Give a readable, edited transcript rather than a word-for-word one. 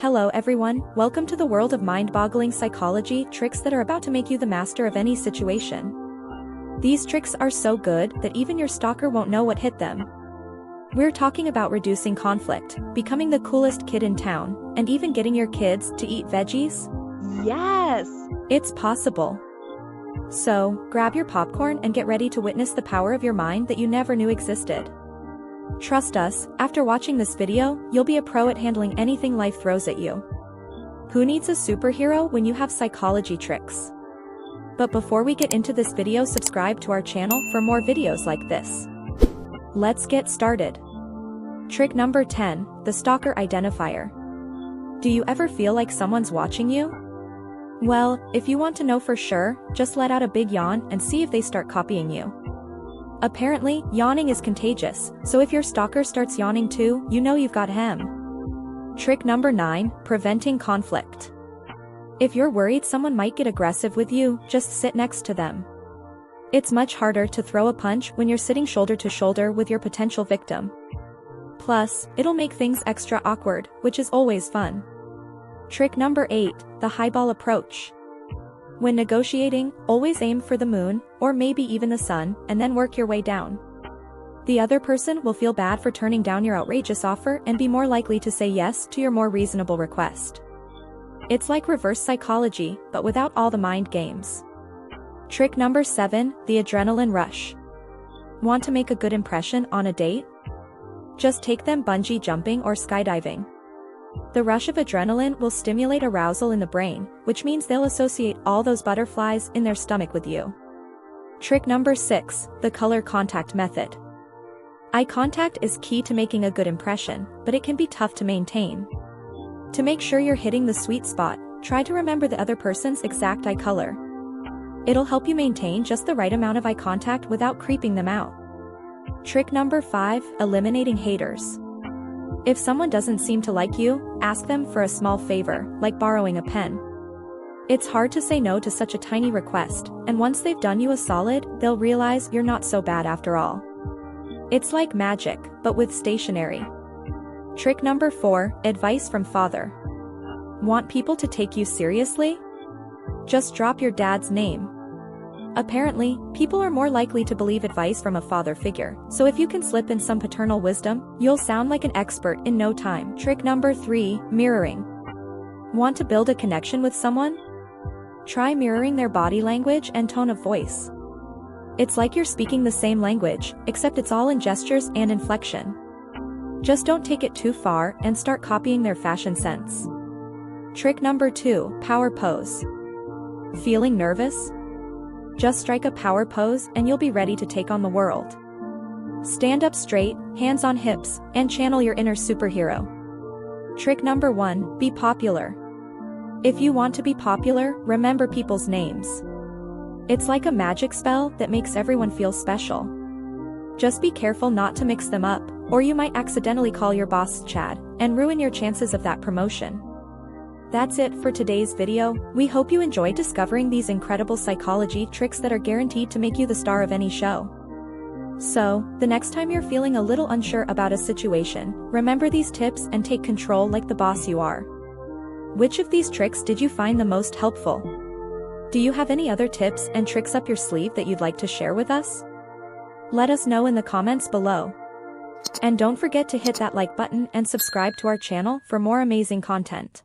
Hello everyone, welcome to the world of mind-boggling psychology tricks that are about to make you the master of any situation. These tricks are so good that even your stalker won't know what hit them. We're talking about reducing conflict, becoming the coolest kid in town, and even getting your kids to eat veggies. Yes! It's possible. So, grab your popcorn and get ready to witness the power of your mind that you never knew existed. Trust us, after watching this video, you'll be a pro at handling anything life throws at you. Who needs a superhero when you have psychology tricks? But before we get into this video, subscribe to our channel for more videos like this. Let's get started. Trick number 10, the stalker identifier. Do you ever feel like someone's watching you? Well, if you want to know for sure, just let out a big yawn and see if they start copying you. Apparently, yawning is contagious, so if your stalker starts yawning too, you know you've got him. Trick number 9, preventing conflict. If you're worried someone might get aggressive with you, just sit next to them. It's much harder to throw a punch when you're sitting shoulder to shoulder with your potential victim. Plus, it'll make things extra awkward, which is always fun. Trick number 8, the highball approach. When negotiating, always aim for the moon, or maybe even the sun, and then work your way down. The other person will feel bad for turning down your outrageous offer and be more likely to say yes to your more reasonable request. It's like reverse psychology, but without all the mind games. Trick number 7, the adrenaline rush. Want to make a good impression on a date? Just take them bungee jumping or skydiving. The rush of adrenaline will stimulate arousal in the brain, which means they'll associate all those butterflies in their stomach with you. Trick number 6, the color contact method. Eye contact is key to making a good impression, but it can be tough to maintain. To make sure you're hitting the sweet spot, try to remember the other person's exact eye color. It'll help you maintain just the right amount of eye contact without creeping them out. Trick number 5, eliminating haters. If someone doesn't seem to like you, ask them for a small favor, like borrowing a pen. It's hard to say no to such a tiny request, and once they've done you a solid, they'll realize you're not so bad after all. It's like magic, but with stationery. Trick number 4, advice from father. Want people to take you seriously? Just drop your dad's name. Apparently, people are more likely to believe advice from a father figure, so if you can slip in some paternal wisdom, you'll sound like an expert in no time. Trick number 3, mirroring. Want to build a connection with someone? Try mirroring their body language and tone of voice. It's like you're speaking the same language, except it's all in gestures and inflection. Just don't take it too far and start copying their fashion sense. Trick number 2, power pose. Feeling nervous? Just strike a power pose and you'll be ready to take on the world. Stand up straight, hands on hips, and channel your inner superhero. Trick number 1, be popular. If you want to be popular, remember people's names. It's like a magic spell that makes everyone feel special. Just be careful not to mix them up, or you might accidentally call your boss Chad, and ruin your chances of that promotion. That's it for today's video. We hope you enjoyed discovering these incredible psychology tricks that are guaranteed to make you the star of any show. So, the next time you're feeling a little unsure about a situation, remember these tips and take control like the boss you are. Which of these tricks did you find the most helpful? Do you have any other tips and tricks up your sleeve that you'd like to share with us? Let us know in the comments below. And don't forget to hit that like button and subscribe to our channel for more amazing content.